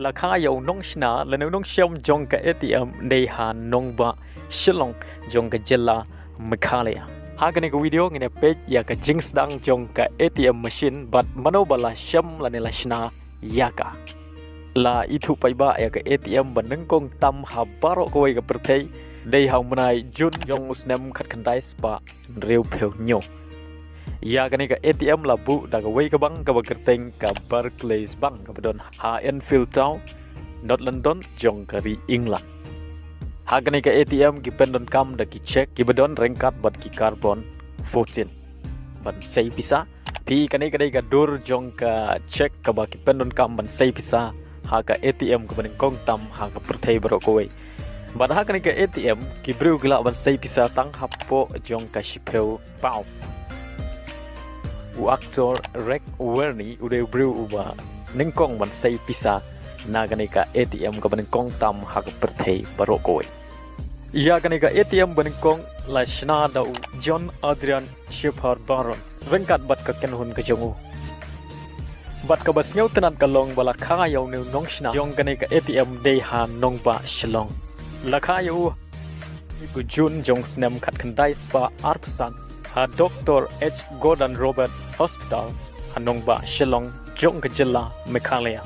la kha yo nong shna la nong Shem jong ka ATM nei ha nong ba Shillong jong ka jella Meghalaya. Hagani ka video ngine page ya ka jinx dang jong ka ATM machine but manobala Shem la nila shna Iaka. La itu paiba ya ka ATM ba Nyngkong tam ha baro ko ka Pyrthei dei ha manai jun jong usnem khat khandai spa reu pheu nyo. Ya kani ka ATM labu da ka wei ka bang ka bagerteng ka Barclays bang ka badon ha Enfield Town not London jong ka ri England. Ha kani ka ATM ki pendon kam da ki check ki badon rengkat bat ki carbon 14 ban sei pisa pi kani ka dei ka dur jong ka check ka ba ki pendon kam ban sei pisa ha ka ATM ka Nyngkong tam ha ka Pyrthei baro ko wei. Bad ha kani ka ATM ki bru gila ban sei pisa tang hapo jong ka shipeu pau. Aktor rek werni udah bru uba Nyngkong ban sei pisa na gani ka ATM ka Nyngkong tam ha ka Pyrthei baro ko ya gani ka ATM Nyngkong la shna da John Adrian Shepherd Baron rengkat bat ka kenhun ka jongu bat ka bas ngeu tenan ka long bala kha yaw ne nong shna jong gani ka ATM dei ha nong ba Shillong la kha yaw ku jun jong snem khat khandai spa arpsan ha Dr. H. Gordon Robert Hospital hanong ba Shillong jong ka jella Meghalaya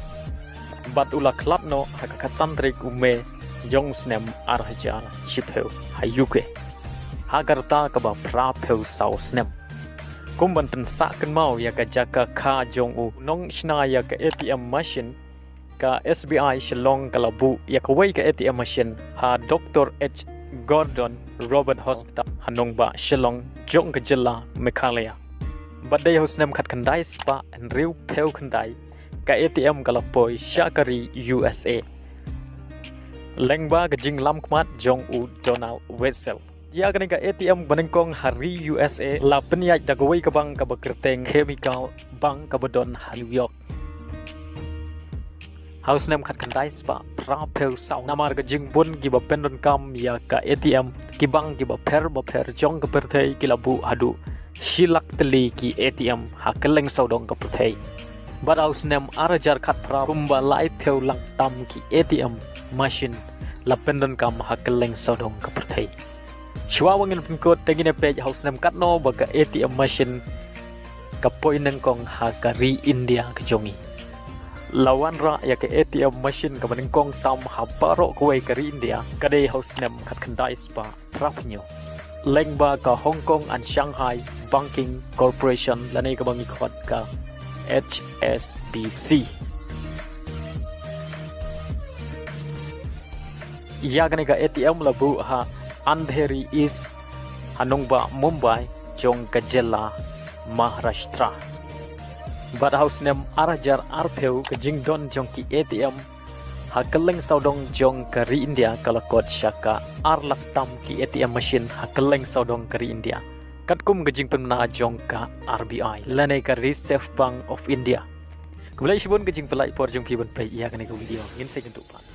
bat ula klap no ha ka santrik ume jong snem arhajar shipeu ha UK ha garta ka ba pra peu sau snem kumban tan sa kan mau ya ka jaka kha jong u nong shna ya ka ATM machine ka SBI Shillong ka labu ya ka wei ka ATM machine ha Dr. H. Gordon Robert Hospital hanong ba Shillong jong ka jella Meghalaya badai hosnem khat khandai spa and riu peu khandai ka ATM ka lapoi shakari USA lengba ka jing lam kmat jong u Donald Wessel ya kani ka ATM Nyngkong hari USA la penyai da ka wei ka bang ka bakerteng chemical bang ka badon ha New York House name khat khandai spa pra peu sau namar ka jing bun ki ba pendon kam ya ka ATM ki bang ki ba pher jong ka Pyrthei ki labu hadu shilak teli ki ATM ha keleng sau dong ka Pyrthei but house name arajar khat pra kumba lai peu lang tam ki ATM machine la pendon kam ha keleng sau dong ka Pyrthei shwa wangin pin ko tengine page house name kat no ba ka ATM machine ka poi Nyngkong ha ka ri India ka jongi lawan ra ya ke ATM machine ka Nyngkong tam ha baro ko ka ri India ka dei house name khat khandai spa prapnyo lengba ka Hong Kong and Shanghai Banking Corporation lanai ka bangi khot ka HSBC ya gani ka ATM labu ha Andheri is hanong ba Mumbai jong ka jella Maharashtra but house name arajar arpeu ka jingdon jong ki ATM ha keleng saudong jong ka ri India kalakot shaka arlak tam ki ATM machine ha keleng saudong ka ri India katkum ka jing pemna jong ka RBI lanai ka Reserve Bank of India kumulai shibon ka jing pelai por jong pi ban pai ya ka ni ka video ngin se jentuk pa